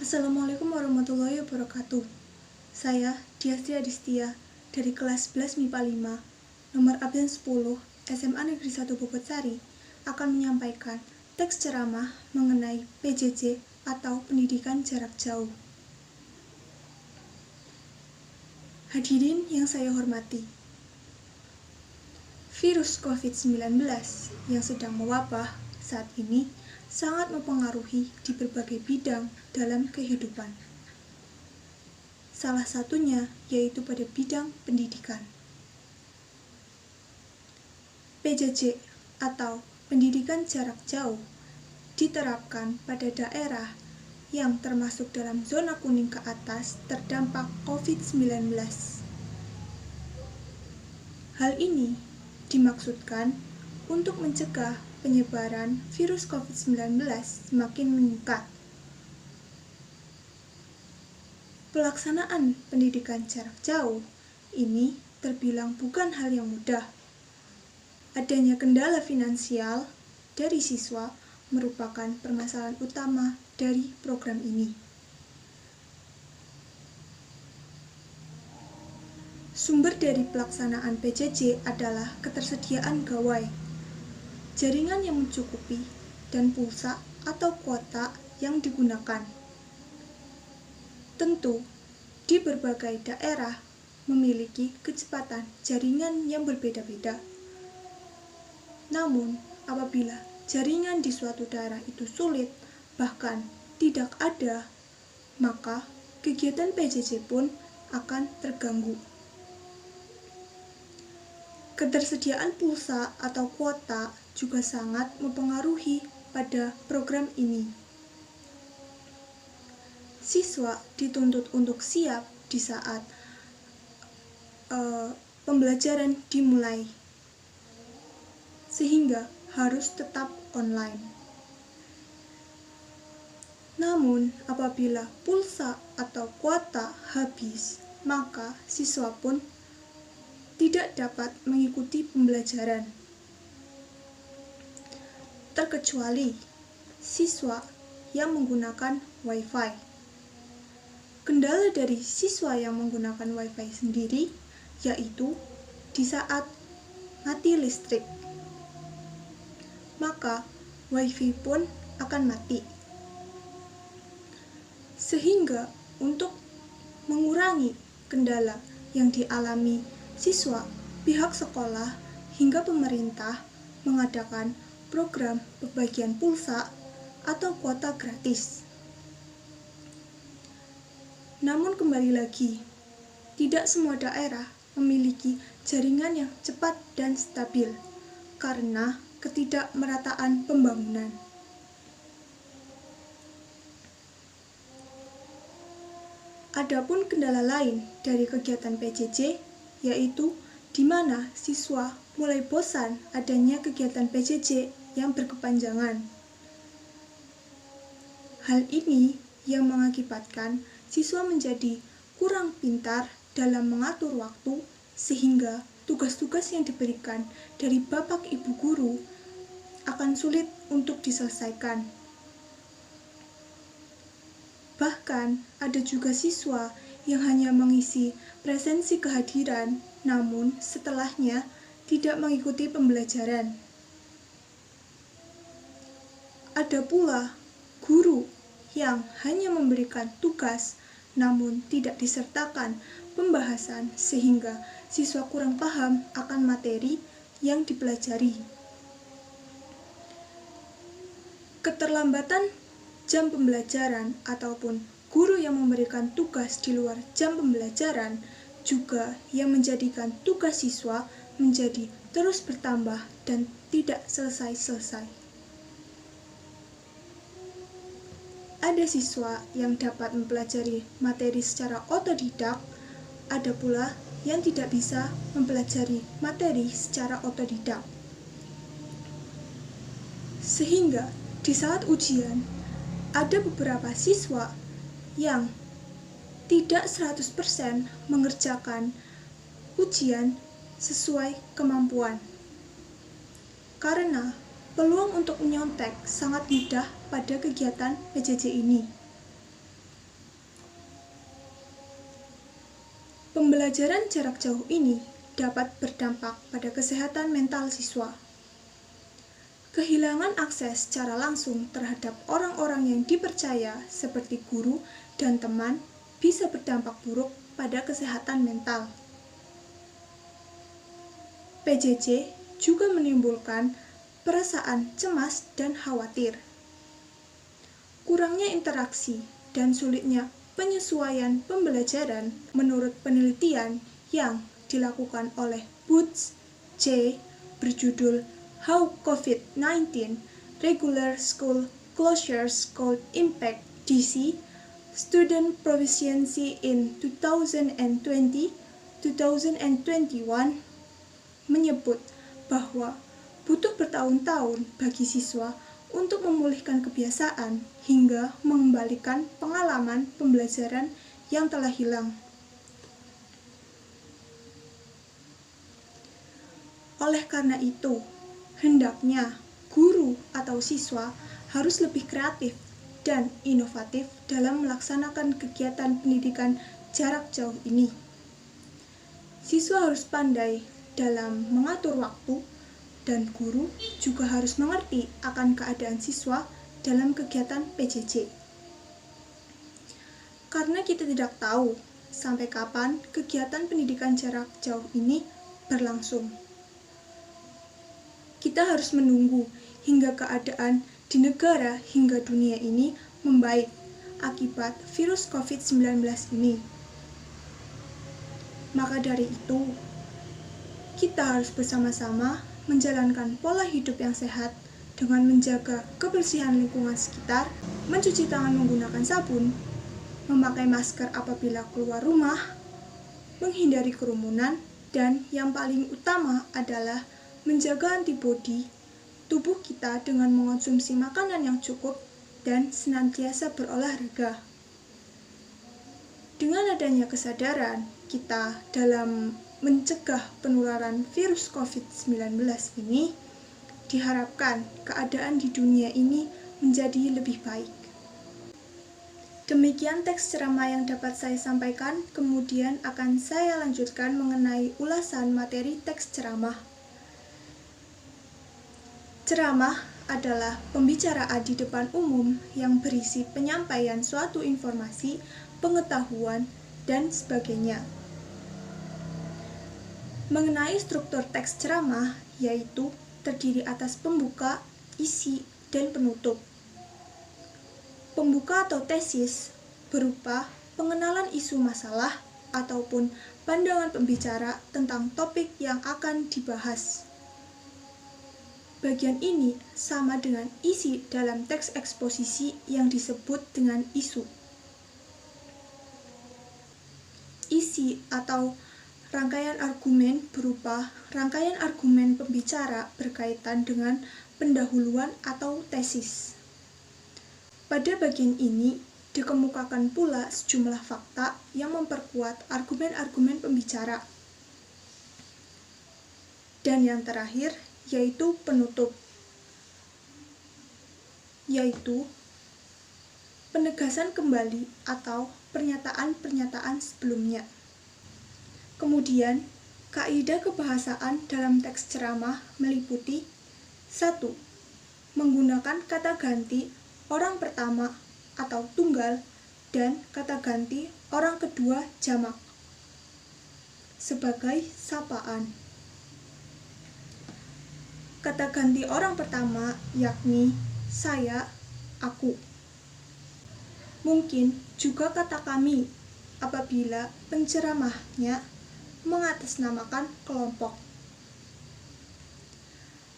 Assalamualaikum warahmatullahi wabarakatuh. Saya Diastri Adistia dari kelas 11 MIPA 5, nomor absen 10, SMA Negeri 1 Bogotsari akan menyampaikan teks ceramah mengenai PJJ atau pendidikan jarak jauh. Hadirin yang saya hormati, virus COVID-19 yang sedang mewabah saat ini sangat mempengaruhi di berbagai bidang dalam kehidupan. Salah satunya yaitu pada bidang pendidikan. PJJ atau pendidikan jarak jauh diterapkan pada daerah yang termasuk dalam zona kuning ke atas terdampak COVID-19. Hal ini dimaksudkan untuk mencegah penyebaran virus COVID-19 semakin meningkat. Pelaksanaan pendidikan jarak jauh ini terbilang bukan hal yang mudah. Adanya kendala finansial dari siswa merupakan permasalahan utama dari program ini. Sumber dari pelaksanaan PJJ adalah ketersediaan gawai, jaringan yang mencukupi, dan pulsa atau kuota yang digunakan. Tentu, di berbagai daerah memiliki kecepatan jaringan yang berbeda-beda. Namun, apabila jaringan di suatu daerah itu sulit, bahkan tidak ada, maka kegiatan PJJ pun akan terganggu. Ketersediaan pulsa atau kuota juga sangat mempengaruhi pada program ini. Siswa dituntut untuk siap di saat pembelajaran dimulai, sehingga harus tetap online. Namun, apabila pulsa atau kuota habis, maka siswa pun tidak dapat mengikuti pembelajaran, terkecuali siswa yang menggunakan Wi-Fi. Kendala dari siswa yang menggunakan Wi-Fi sendiri yaitu di saat mati listrik, maka Wi-Fi pun akan mati. Sehingga untuk mengurangi kendala yang dialami siswa, pihak sekolah hingga pemerintah mengadakan program pembagian pulsa atau kuota gratis. Namun kembali lagi, tidak semua daerah memiliki jaringan yang cepat dan stabil karena ketidakmerataan pembangunan. Adapun kendala lain dari kegiatan PJJ yaitu di mana siswa mulai bosan adanya kegiatan PJJ yang berkepanjangan. Hal ini yang mengakibatkan siswa menjadi kurang pintar dalam mengatur waktu, sehingga tugas-tugas yang diberikan dari bapak ibu guru akan sulit untuk diselesaikan. Bahkan ada juga siswa yang hanya mengisi presensi kehadiran, namun setelahnya tidak mengikuti pembelajaran. Ada pula guru yang hanya memberikan tugas, namun tidak disertakan pembahasan sehingga siswa kurang paham akan materi yang dipelajari. Keterlambatan jam pembelajaran ataupun guru yang memberikan tugas di luar jam pembelajaran juga yang menjadikan tugas siswa menjadi terus bertambah dan tidak selesai-selesai. Ada siswa yang dapat mempelajari materi secara otodidak, ada pula yang tidak bisa mempelajari materi secara otodidak. Sehingga di saat ujian, ada beberapa siswa yang tidak 100% mengerjakan ujian sesuai kemampuan. Karena peluang untuk menyontek sangat mudah pada kegiatan PJJ ini. Pembelajaran jarak jauh ini dapat berdampak pada kesehatan mental siswa. Kehilangan akses secara langsung terhadap orang-orang yang dipercaya seperti guru dan teman bisa berdampak buruk pada kesehatan mental. PJJ juga menimbulkan perasaan cemas dan khawatir. Kurangnya interaksi dan sulitnya penyesuaian pembelajaran menurut penelitian yang dilakukan oleh Butch J. berjudul How COVID-19 Regular School Closures Could Impact DC Student Proficiency in 2020-2021 menyebut bahwa butuh bertahun-tahun bagi siswa untuk memulihkan kebiasaan hingga mengembalikan pengalaman pembelajaran yang telah hilang. Oleh karena itu, hendaknya guru atau siswa harus lebih kreatif dan inovatif dalam melaksanakan kegiatan pendidikan jarak jauh ini. Siswa harus pandai dalam mengatur waktu, dan guru juga harus mengerti akan keadaan siswa dalam kegiatan PJJ. Karena kita tidak tahu sampai kapan kegiatan pendidikan jarak jauh ini berlangsung. Kita harus menunggu hingga keadaan di negara hingga dunia ini membaik akibat virus COVID-19 ini. Maka dari itu, kita harus bersama-sama menjalankan pola hidup yang sehat dengan menjaga kebersihan lingkungan sekitar, mencuci tangan menggunakan sabun, memakai masker apabila keluar rumah, menghindari kerumunan, dan yang paling utama adalah menjaga antibodi tubuh kita dengan mengonsumsi makanan yang cukup dan senantiasa berolahraga. Dengan adanya kesadaran kita dalam mencegah penularan virus COVID-19 ini, diharapkan keadaan di dunia ini menjadi lebih baik. Demikian teks ceramah yang dapat saya sampaikan, kemudian akan saya lanjutkan mengenai ulasan materi teks ceramah. Ceramah adalah pembicaraan di depan umum yang berisi penyampaian suatu informasi, pengetahuan, dan sebagainya. Mengenai struktur teks ceramah, yaitu terdiri atas pembuka, isi, dan penutup. Pembuka atau tesis berupa pengenalan isu masalah ataupun pandangan pembicara tentang topik yang akan dibahas. Bagian ini sama dengan isi dalam teks eksposisi yang disebut dengan isu. Isi atau rangkaian argumen berupa rangkaian argumen pembicara berkaitan dengan pendahuluan atau tesis. Pada bagian ini dikemukakan pula sejumlah fakta yang memperkuat argumen-argumen pembicara. Dan yang terakhir yaitu penutup, yaitu penegasan kembali atau pernyataan-pernyataan sebelumnya. Kemudian, kaidah kebahasaan dalam teks ceramah meliputi 1. Menggunakan kata ganti orang pertama atau tunggal dan kata ganti orang kedua jamak sebagai sapaan. Kata ganti orang pertama yakni saya, aku. Mungkin juga kata kami apabila penceramahnya mengatasnamakan kelompok.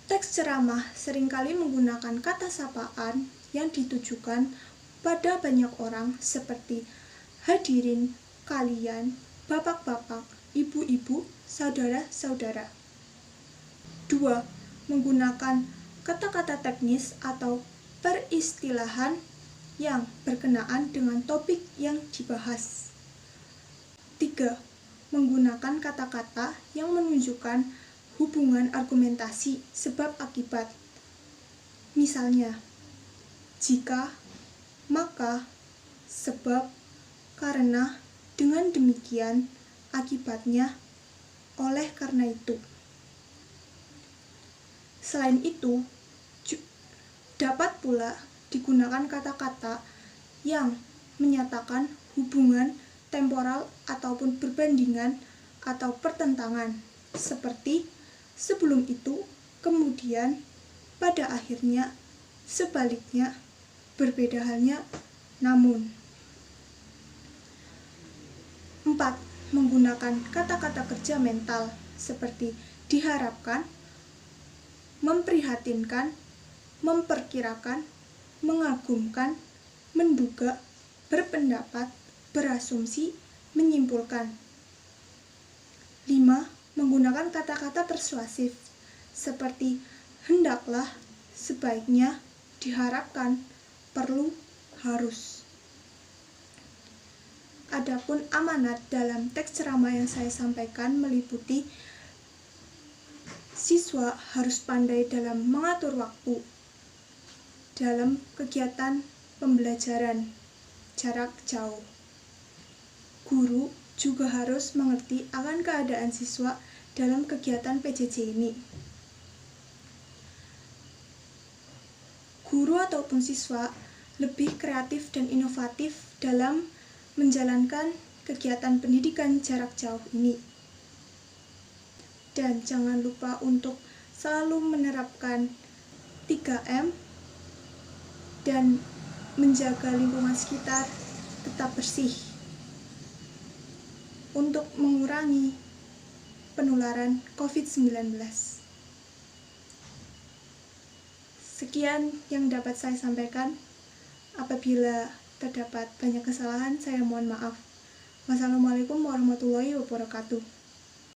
Teks ceramah seringkali menggunakan kata sapaan yang ditujukan pada banyak orang seperti hadirin, kalian, bapak-bapak, ibu-ibu, saudara-saudara. 2. Menggunakan kata-kata teknis atau peristilahan yang berkenaan dengan topik yang dibahas. 3. Menggunakan kata-kata yang menunjukkan hubungan argumentasi sebab akibat. Misalnya, jika, maka, sebab, karena, dengan demikian, akibatnya, oleh karena itu. Selain itu, dapat pula digunakan kata-kata yang menyatakan hubungan temporal ataupun perbandingan atau pertentangan, seperti sebelum itu, kemudian, pada akhirnya, sebaliknya, berbeda halnya, namun. 4. Menggunakan kata-kata kerja mental seperti diharapkan, memprihatinkan, memperkirakan, mengagumkan, menduga, berpendapat, berasumsi, menyimpulkan. 5. Menggunakan kata-kata persuasif seperti hendaklah, sebaiknya, diharapkan, perlu, harus. Adapun amanat dalam teks ceramah yang saya sampaikan meliputi siswa harus pandai dalam mengatur waktu dalam kegiatan pembelajaran jarak jauh. Guru juga harus mengerti akan keadaan siswa dalam kegiatan PJJ ini. Guru ataupun siswa lebih kreatif dan inovatif dalam menjalankan kegiatan pendidikan jarak jauh ini. Dan jangan lupa untuk selalu menerapkan 3M dan menjaga lingkungan sekitar tetap bersih untuk mengurangi penularan COVID-19. Sekian yang dapat saya sampaikan. Apabila terdapat banyak kesalahan, saya mohon maaf. Wassalamualaikum warahmatullahi wabarakatuh.